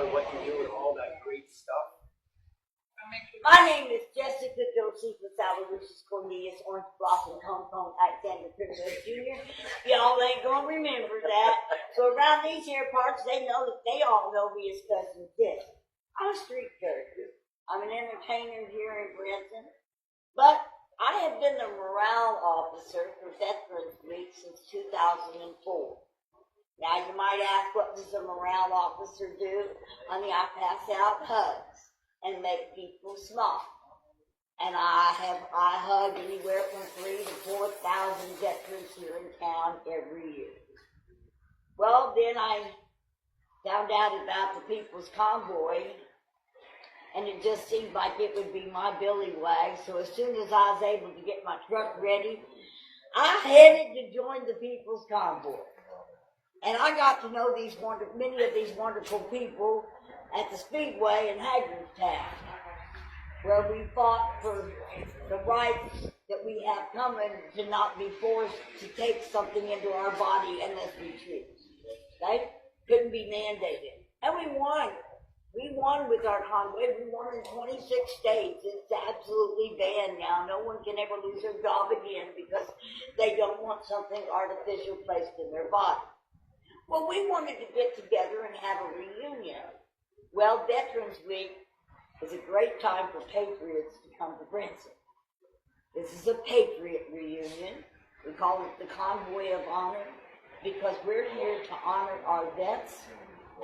What you do with all that great stuff. My name is Jessica Josephus Aloysius Cornelius Orange Blossom Compound Alexander Privilege Jr. Y'all ain't gonna remember that. So around these here parts, they all know me as Cousin Tiff. I'm a street character. I'm an entertainer here in Brenton. But I have been the morale officer for Veterans Week since 2004. Now you might ask, what does a morale officer do? Honey, I pass out hugs and make people smile. And I hug anywhere from 3,000 to 4,000 veterans here in town every year. Well, then I found out about the People's Convoy, and it just seemed like it would be my billy wag. So as soon as I was able to get my truck ready, I headed to join the People's Convoy. And I got to know many of these wonderful people at the Speedway in Hagerstown, where we fought for the rights that we have coming to not be forced to take something into our body unless we choose. Okay? Couldn't be mandated. And we won. We won with our convoy. We won in 26 states. It's absolutely banned now. No one can ever lose their job again because they don't want something artificial placed in their body. Well, we wanted to get together and have a reunion. Well, Veterans Week is a great time for patriots to come to Brenton. This is a patriot reunion. We call it the Convoy of Honor because we're here to honor our vets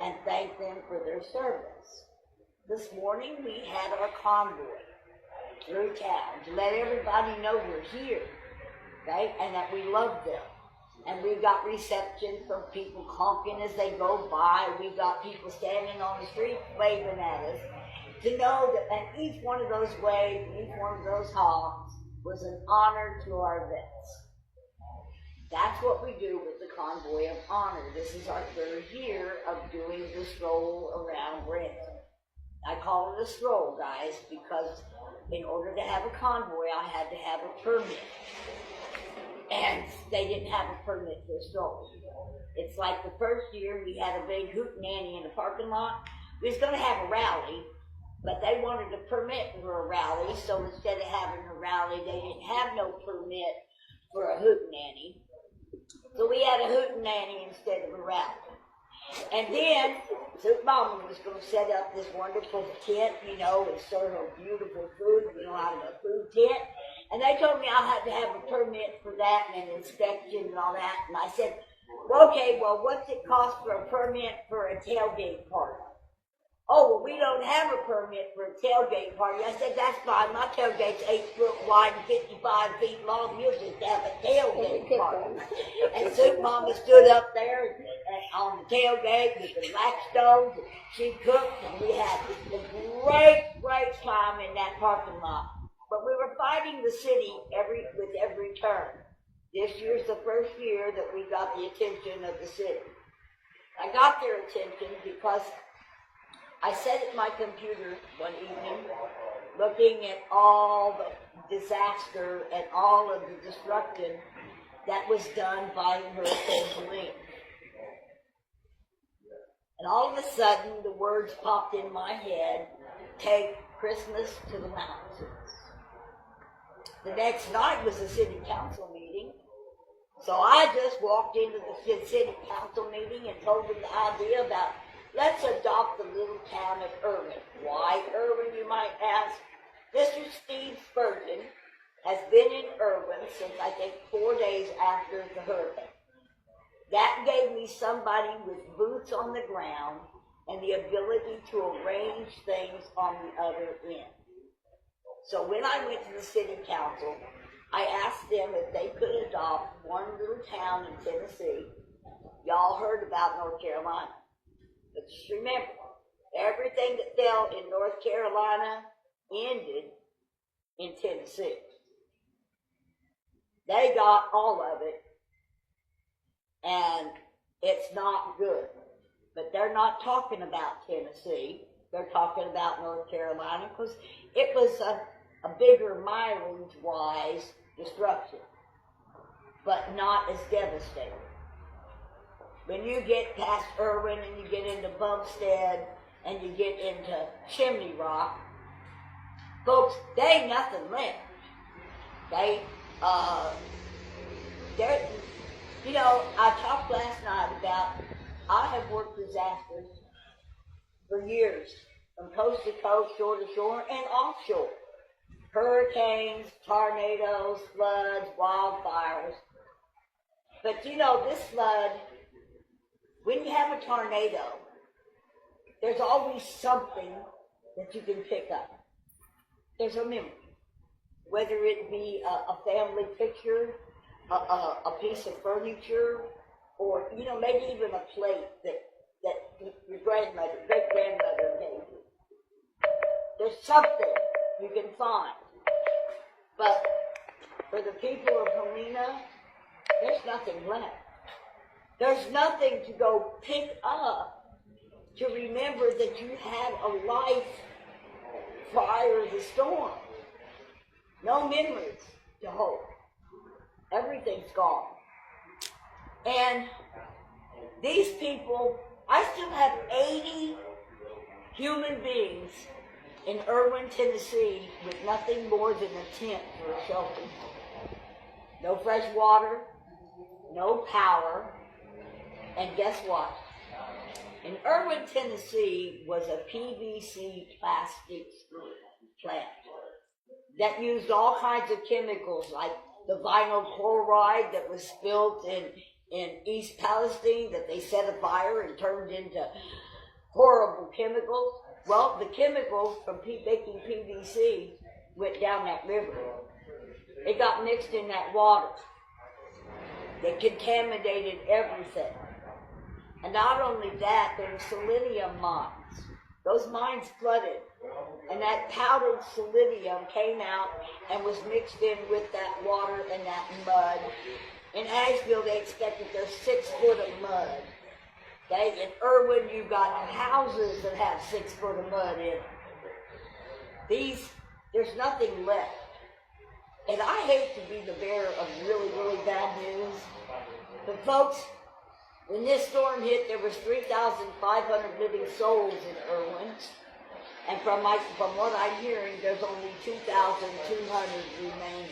and thank them for their service. This morning we had our convoy through town to let everybody know we're here, okay, and that we love them. And we've got reception from people honking as they go by. We've got people standing on the street waving at us to know that each one of those waves, each one of those honks was an honor to our vets. That's what we do with the Convoy of Honor. This is our third year of doing the stroll around Brenton. I call it a stroll, guys, because in order to have a convoy, I had to have a permit. And they didn't have a permit for a stroll. It's like the first year we had a big hootenanny in the parking lot. We was going to have a rally, but they wanted a permit for a rally, so instead of having a rally, they didn't have no permit for a hootenanny. So we had a hootenanny instead of a rally. And then, Soup Mama was going to set up this wonderful tent, and serve her beautiful food, out of a food tent. And they told me I had to have a permit for that and an inspection and all that. And I said, okay, what's it cost for a permit for a tailgate party? Oh, well, we don't have a permit for a tailgate party. I said, that's fine. My tailgate's 8 foot wide and 55 feet long. You'll just have a tailgate party. And Soup Mama stood up there on the tailgate with the Blackstones. She cooked, and we had a great, great time in that parking lot. But we were fighting the city with every turn. This year's the first year that we got the attention of the city. I got their attention because I sat at my computer one evening looking at all the disaster and all of the destruction that was done by Hurricane Helene. And all of a sudden, the words popped in my head, take Christmas to the mountains. The next night was a city council meeting. So I just walked into the city council meeting and told them the idea about let's adopt the little town of Irwin. Why Irwin, you might ask? Mr. Steve Spurgeon has been in Irwin since I think 4 days after the hurricane. That gave me somebody with boots on the ground and the ability to arrange things on the other end. So when I went to the city council, I asked them if they could adopt one little town in Tennessee. Y'all heard about North Carolina. But just remember, everything that fell in North Carolina ended in Tennessee. They got all of it, and it's not good. But they're not talking about Tennessee. They're talking about North Carolina because it was a bigger mileage-wise destruction, but not as devastating. When you get past Irwin and you get into Bumstead, and you get into Chimney Rock, folks, there ain't nothing left. There, you know, I talked last night about, I have worked disasters for years, from coast to coast, shore to shore, and offshore. Hurricanes, tornadoes, floods, wildfires. But you know, this flood, when you have a tornado, there's always something that you can pick up. There's a memory. Whether it be a family picture, a piece of furniture, or, you know, maybe even a plate that your grandmother, great-grandmother gave you. There's something you can find. But for the people of Helena, there's nothing left. There's nothing to go pick up to remember that you had a life prior to the storm. No memories to hold. Everything's gone. And these people, I still have 80 human beings in Erwin, Tennessee, with nothing more than a tent for a shelter. No fresh water, no power, and guess what? In Erwin, Tennessee was a PVC plastics plant that used all kinds of chemicals, like the vinyl chloride that was spilled in East Palestine that they set afire and turned into horrible chemicals. Well, the chemicals from making PVC went down that river. It got mixed in that water. It contaminated everything. And not only that, there were selenium mines. Those mines flooded, and that powdered selenium came out and was mixed in with that water and that mud. In Asheville, they expected there's 6 foot of mud. Okay? In Erwin, you've got houses that have 6 foot of mud in them. There's nothing left. And I hate to be the bearer of really, really bad news, but folks, when this storm hit, there was 3,500 living souls in Erwin, and from what I'm hearing, there's only 2,200 remaining.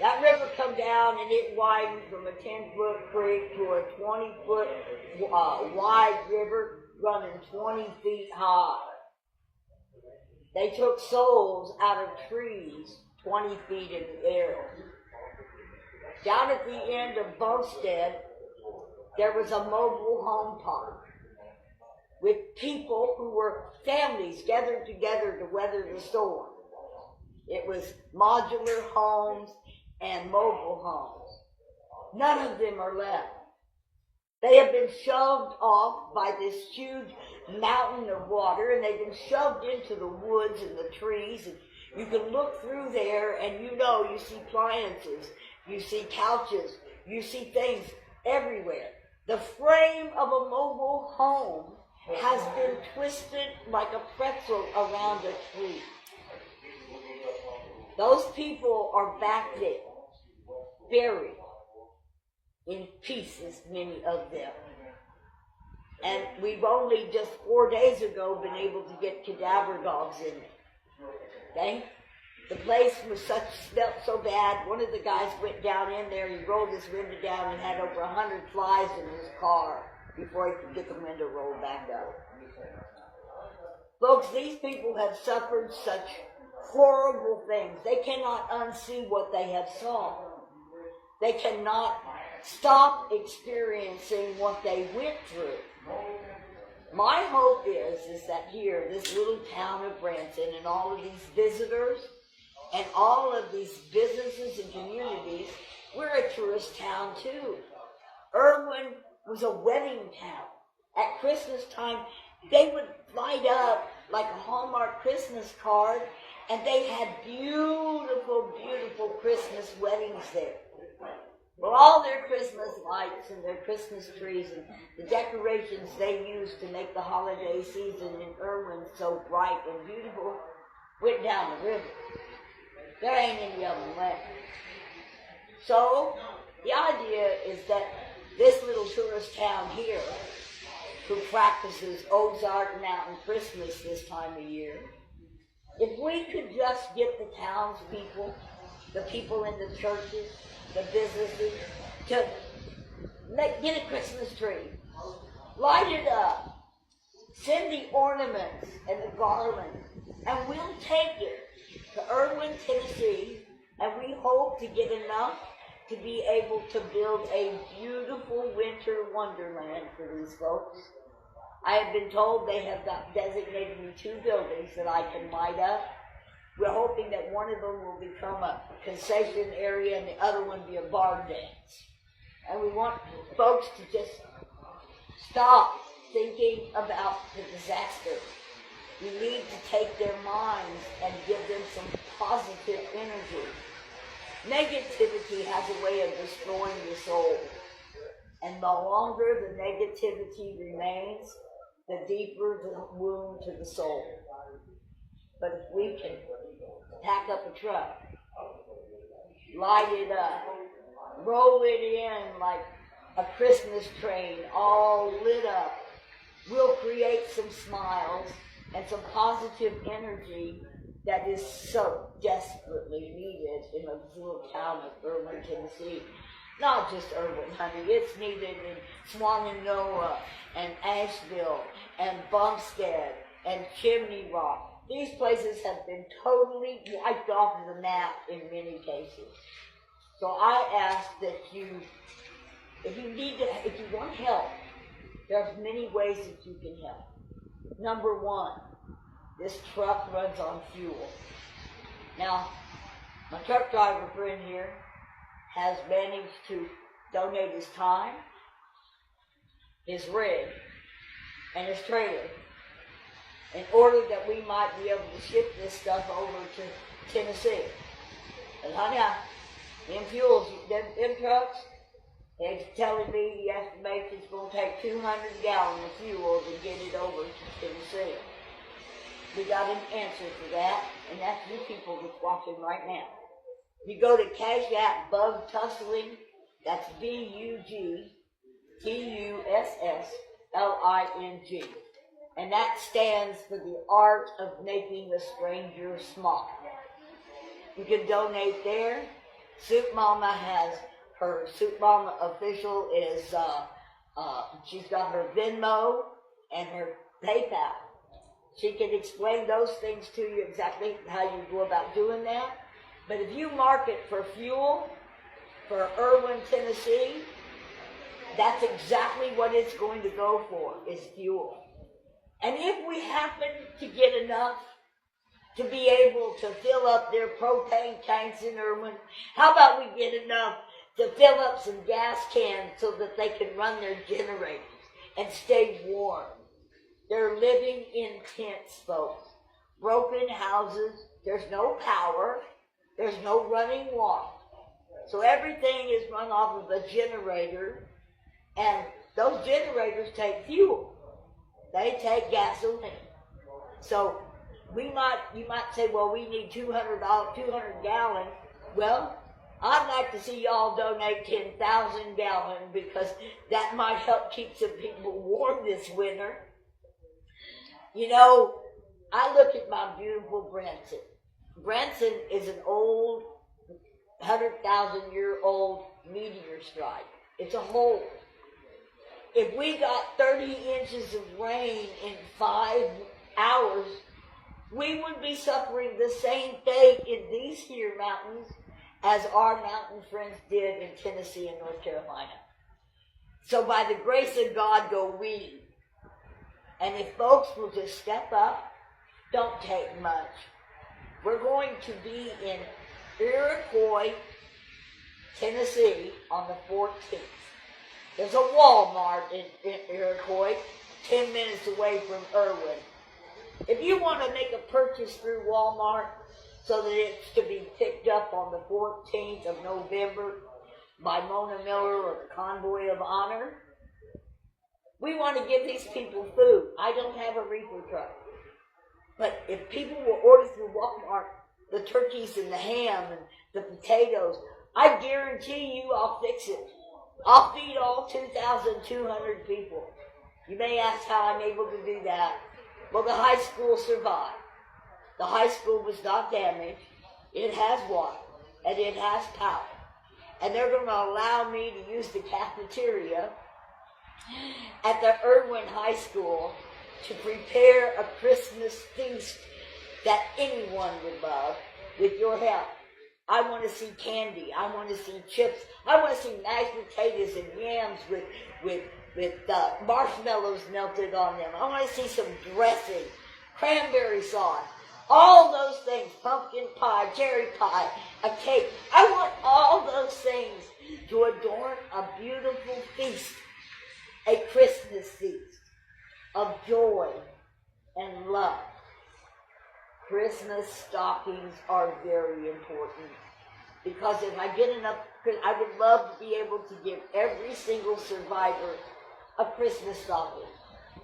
That river come down and it widened from a 10-foot creek to a 20-foot wide river running 20 feet high. They took souls out of trees 20 feet in the air. Down at the end of Bumstead, there was a mobile home park with people who were families gathered together to weather the storm. It was modular homes and mobile homes. None of them are left. They have been shoved off by this huge mountain of water, and they've been shoved into the woods and the trees. And you can look through there, and you see appliances, you see couches, you see things everywhere. The frame of a mobile home has been twisted like a pretzel around a tree. Those people are back there, buried in pieces, many of them. And we've only just 4 days ago been able to get cadaver dogs in it. Okay? The place smelled so bad, one of the guys went down in there, he rolled his window down and had over 100 flies in his car before he could get the window rolled back up. Folks, these people have suffered such horrible things. They cannot unsee what they have saw. They cannot stop experiencing what they went through. My hope is that here, this little town of Branson, and all of these visitors, and all of these businesses and communities, we're a tourist town too. Erwin was a wedding town. At Christmas time, they would light up like a Hallmark Christmas card, and they had beautiful, beautiful Christmas weddings there. Well, all their Christmas lights and their Christmas trees and the decorations they used to make the holiday season in Erwin so bright and beautiful went down the river. There ain't any of them left. So, the idea is that this little tourist town here who practices Ozark Mountain Christmas this time of year. If we could just get the townspeople, the people in the churches, the businesses, to get a Christmas tree, light it up, send the ornaments and the garlands, and we'll take it to Erwin, Tennessee, and we hope to get enough to be able to build a beautiful winter wonderland for these folks. I have been told they have designated me 2 buildings that I can light up. We're hoping that one of them will become a concession area and the other one be a bar dance. And we want folks to just stop thinking about the disaster. We need to take their minds and give them some positive energy. Negativity has a way of destroying the soul. And the longer the negativity remains, the deeper the wound to the soul. But if we can pack up a truck, light it up, roll it in like a Christmas train, all lit up, we'll create some smiles and some positive energy that is so desperately needed in a little town of Erwin, Tennessee. Not just Erwin, honey. It's needed in Swannanoa and Asheville and Bumstead and Chimney Rock. These places have been totally wiped off of the map in many cases. So I ask that if you want help, there's many ways that you can help. Number 1, this truck runs on fuel. Now, my truck driver friend here has managed to donate his time, his rig, and his trailer in order that we might be able to ship this stuff over to Tennessee. And honey, them trucks, they're telling me he estimates it's going to take 200 gallons of fuel to get it over to Tennessee. We got an answer for that, and that's you people that's watching right now. You go to Cash App Bug Tussling, that's BUGTUSSLING, and that stands for the art of making a stranger smile. You can donate there. Soup Mama has her Soup Mama official is she's got her Venmo and her PayPal. She can explain those things to you exactly how you go about doing that. But if you market for fuel for Erwin, Tennessee, that's exactly what it's going to go for, is fuel. And if we happen to get enough to be able to fill up their propane tanks in Erwin, how about we get enough to fill up some gas cans so that they can run their generators and stay warm? They're living in tents, folks. Broken houses, there's no power, there's no running water. So everything is run off of a generator, and those generators take fuel. They take gasoline. So you might say, well, we need 200 gallons. Well, I'd like to see y'all donate 10,000 gallons because that might help keep some people warm this winter. You know, I look at my beautiful Branson. Branson is an old, 100,000-year-old meteor strike. It's a hole. If we got 30 inches of rain in 5 hours, we would be suffering the same fate in these here mountains as our mountain friends did in Tennessee and North Carolina. So by the grace of God go we. And if folks will just step up, don't take much. We're going to be in Iroquois, Tennessee on the 14th. There's a Walmart in Iroquois, 10 minutes away from Erwin. If you want to make a purchase through Walmart so that it's to be picked up on the 14th of November by Mona Miller or the Convoy of Honor, we want to give these people food. I don't have a reefer truck. But if people will order through Walmart the turkeys and the ham and the potatoes, I guarantee you I'll fix it. I'll feed all 2,200 people. You may ask how I'm able to do that. Well, the high school survived. The high school was not damaged. It has water, and it has power. And they're going to allow me to use the cafeteria at the Irwin High School to prepare a Christmas feast that anyone would love with your help. I want to see candy. I want to see chips. I want to see mashed potatoes and yams with marshmallows melted on them. I want to see some dressing, cranberry sauce, all those things, pumpkin pie, cherry pie, a cake. I want all those things to adorn a beautiful feast, a Christmas feast of joy and love. Christmas stockings are very important because if I get enough, I would love to be able to give every single survivor a Christmas stocking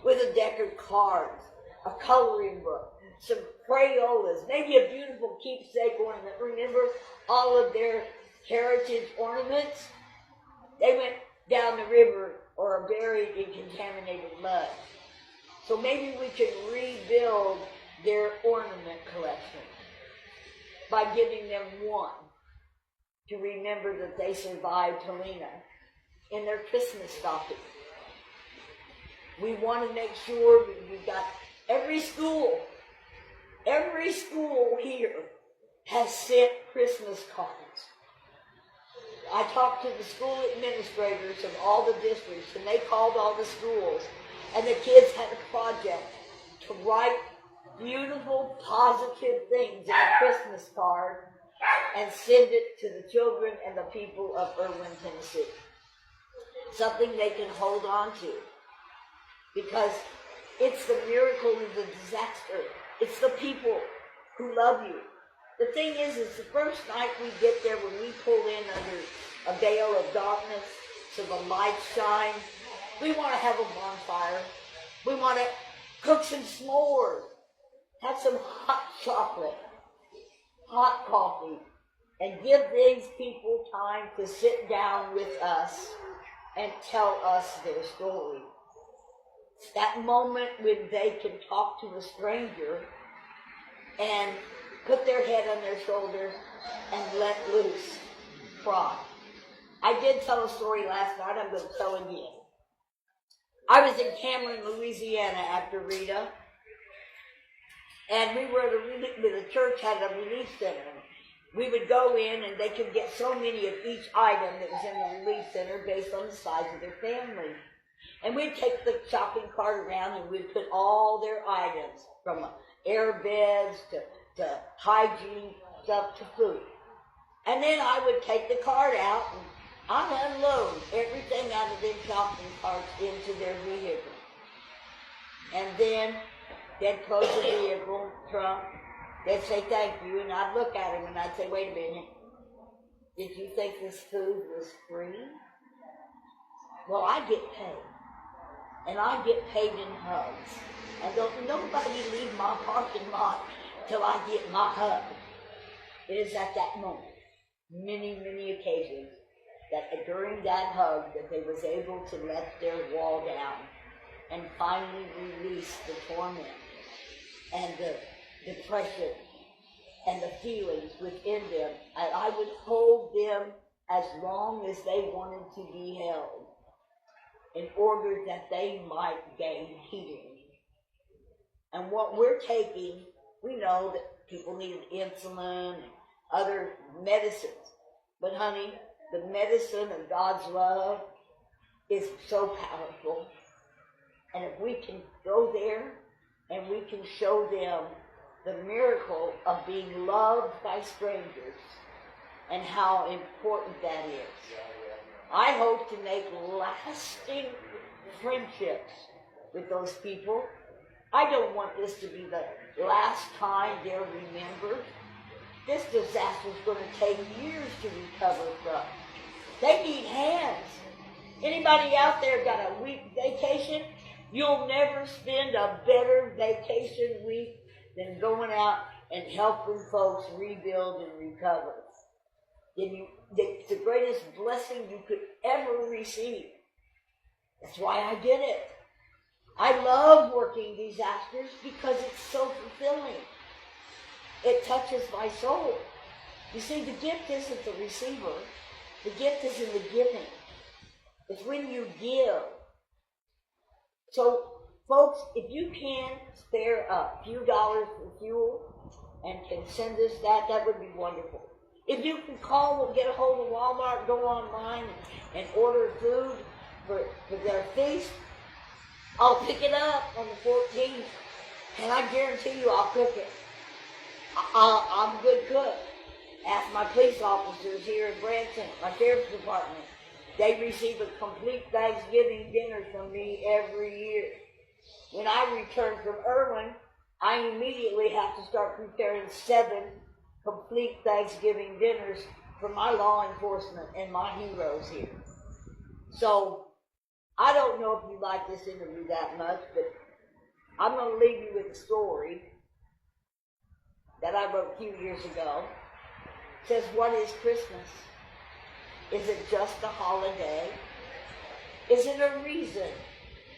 with a deck of cards, a coloring book, some Crayolas, maybe a beautiful keepsake ornament. Remember all of their heritage ornaments? They went down the river or are buried in contaminated mud. So maybe we can rebuild their ornament collection by giving them one to remember that they survived Helena in their Christmas stocking. We want to make sure we've got every school here has sent Christmas cards. I talked to the school administrators of all the districts, and they called all the schools, and the kids had a project to write beautiful, positive things in a Christmas card and send it to the children and the people of Irwin, Tennessee. Something they can hold on to. Because it's the miracle of the disaster. It's the people who love you. The thing is, it's the first night we get there when we pull in under a veil of darkness so the lights shine. We want to have a bonfire. We want to cook some s'mores. Have some hot chocolate, hot coffee, and give these people time to sit down with us and tell us their story. It's that moment when they can talk to a stranger and put their head on their shoulder and let loose, cry. I did tell a story last night. I'm going to tell again. I was in Cameron, Louisiana after Rita, and we were at the church had a relief center. We would go in and they could get so many of each item that was in the relief center based on the size of their family. And we'd take the shopping cart around and we'd put all their items from air beds to hygiene stuff to food. And then I would take the cart out and I'd unload everything out of their shopping carts into their vehicle. And then they'd close the vehicle trunk. They'd say thank you, and I'd look at them and I'd say, wait a minute, did you think this food was free? Well, I get paid. And I get paid in hugs. And don't nobody leave my parking lot till I get my hug. It is at that moment, many, many occasions, that during that hug that they was able to let their wall down and finally release the torment and the depression and the feelings within them. And I would hold them as long as they wanted to be held in order that they might gain healing. And what we're taking, we know that people need insulin and other medicines. But honey, the medicine of God's love is so powerful. And if we can go there and we can show them the miracle of being loved by strangers and how important that is. I hope to make lasting friendships with those people. I don't want this to be the last time they're remembered. This disaster is going to take years to recover from. They need hands. Anybody out there got a week vacation? You'll never spend a better vacation week than going out and helping folks rebuild and recover. It's the greatest blessing you could ever receive. That's why I did it. I love working disasters because it's so fulfilling. It touches my soul. You see, the gift isn't the receiver. The gift is in the giving. It's when you give. So, folks, if you can spare a few dollars for fuel and can send us that, that would be wonderful. If you can call or get a hold of Walmart, go online and order food for their feast, I'll pick it up on the 14th, and I guarantee you I'll cook it. I'm a good cook. Ask my police officers here in Branson, my sheriff's department. They receive a complete Thanksgiving dinner from me every year. When I return from Irwin, I immediately have to start preparing 7 complete Thanksgiving dinners for my law enforcement and my heroes here. So, I don't know if you like this interview that much, but I'm going to leave you with a story that I wrote a few years ago. It says, what is Christmas? Is it just a holiday? Is it a reason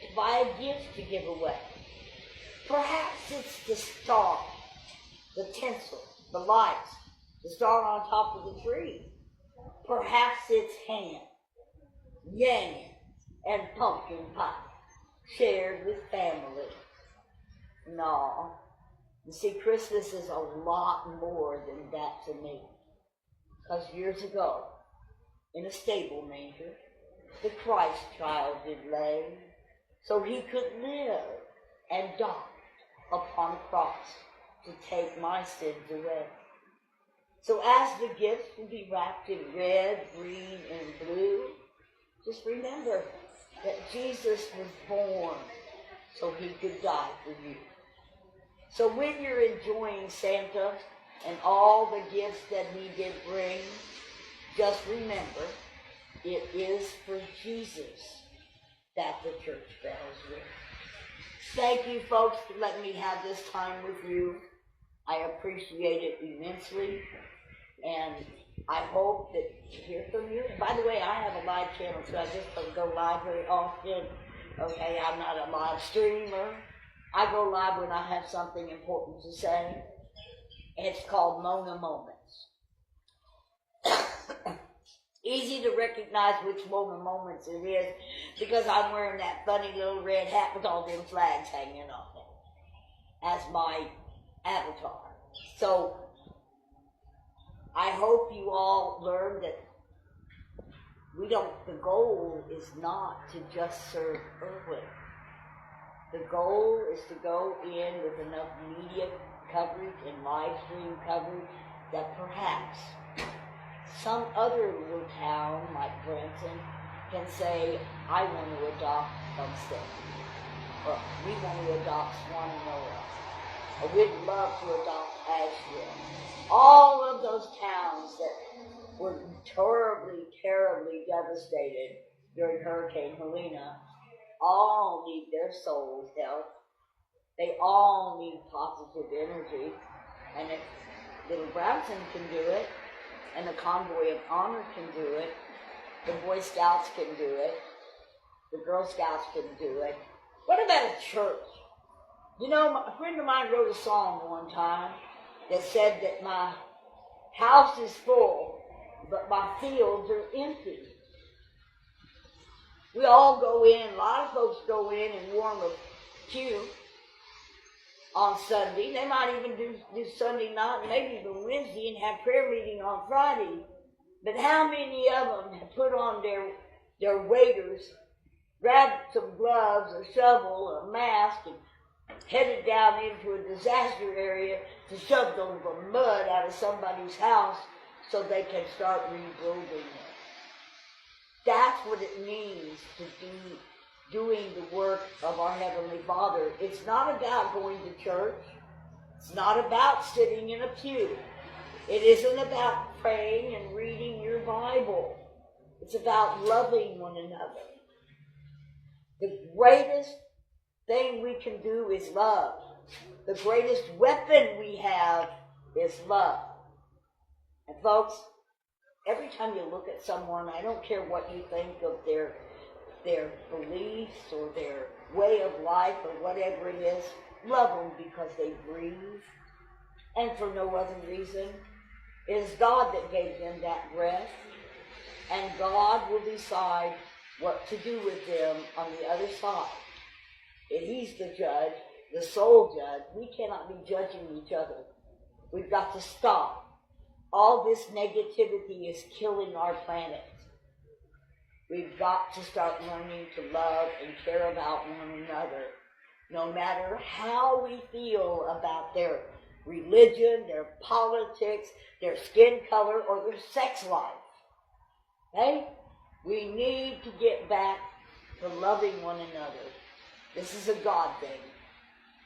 to buy a gift to give away? Perhaps it's the star, the tinsel, the lights, the star on top of the tree. Perhaps it's ham, yam, and pumpkin pie shared with family. No. You see, Christmas is a lot more than that to me. Because years ago, in a stable manger, the Christ child did lay, so he could live and die upon a cross to take my sins away. So as the gifts will be wrapped in red, green, and blue, just remember that Jesus was born so he could die for you. So when you're enjoying Santa and all the gifts that he did bring, just remember, it is for Jesus that the church bells ring. Thank you, folks, for letting me have this time with you. I appreciate it immensely, and I hope that to hear from you. By the way, I have a live channel, so I just don't go live very often. Okay, I'm not a live streamer. I go live when I have something important to say. It's called Mona Moments. Easy to recognize which Mona Moments it is because I'm wearing that funny little red hat with all them flags hanging off it as my avatar. So I hope you all learn that the goal is not to just serve Irwin. The goal is to go in with enough media coverage and live stream coverage that perhaps some other little town like Branson can say, I want to adopt Homestead, or we want to adopt Swananoa, or we'd love to adopt Asheville. All of those towns that were terribly, terribly devastated during Hurricane Helena all need their souls helped. They all need positive energy. And if Little Branson can do it, and the Convoy of Honor can do it, the Boy Scouts can do it, the Girl Scouts can do it. What about a church? You know, a friend of mine wrote a song one time that said that my house is full, but my fields are empty. We all go in, a lot of folks go in and warm a pew on Sunday. They might even do Sunday night, maybe even Wednesday, and have prayer meeting on Friday. But how many of them have put on their waders, grabbed some gloves, a shovel, a mask, and headed down into a disaster area to shove the mud out of somebody's house so they can start rebuilding it? That's what it means to be doing the work of our Heavenly Father. It's not about going to church. It's not about sitting in a pew. It isn't about praying and reading your Bible. It's about loving one another. The greatest thing we can do is love. The greatest weapon we have is love. And folks, every time you look at someone, I don't care what you think of their beliefs or their way of life or whatever it is, love them because they breathe and for no other reason. It is God that gave them that breath, and God will decide what to do with them on the other side. And He's the judge, the sole judge. We cannot be judging each other. We've got to stop. All this negativity is killing our planet. We've got to start learning to love and care about one another, no matter how we feel about their religion, their politics, their skin color, or their sex life. Okay? We need to get back to loving one another. This is a God thing.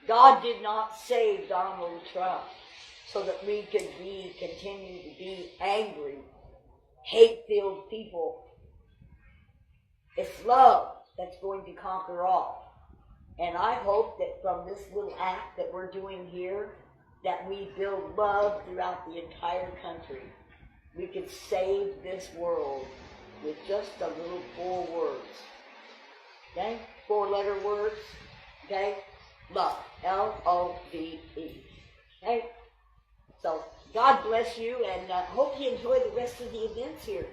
God did not save Donald Trump so that we could continue to be angry, hate-filled people. It's love that's going to conquer all. And I hope that from this little act that we're doing here, that we build love throughout the entire country. We could save this world with just a little 4 words. Okay? 4-letter words. Okay? Love. L-O-V-E. Okay? So, God bless you, and hope you enjoy the rest of the events here.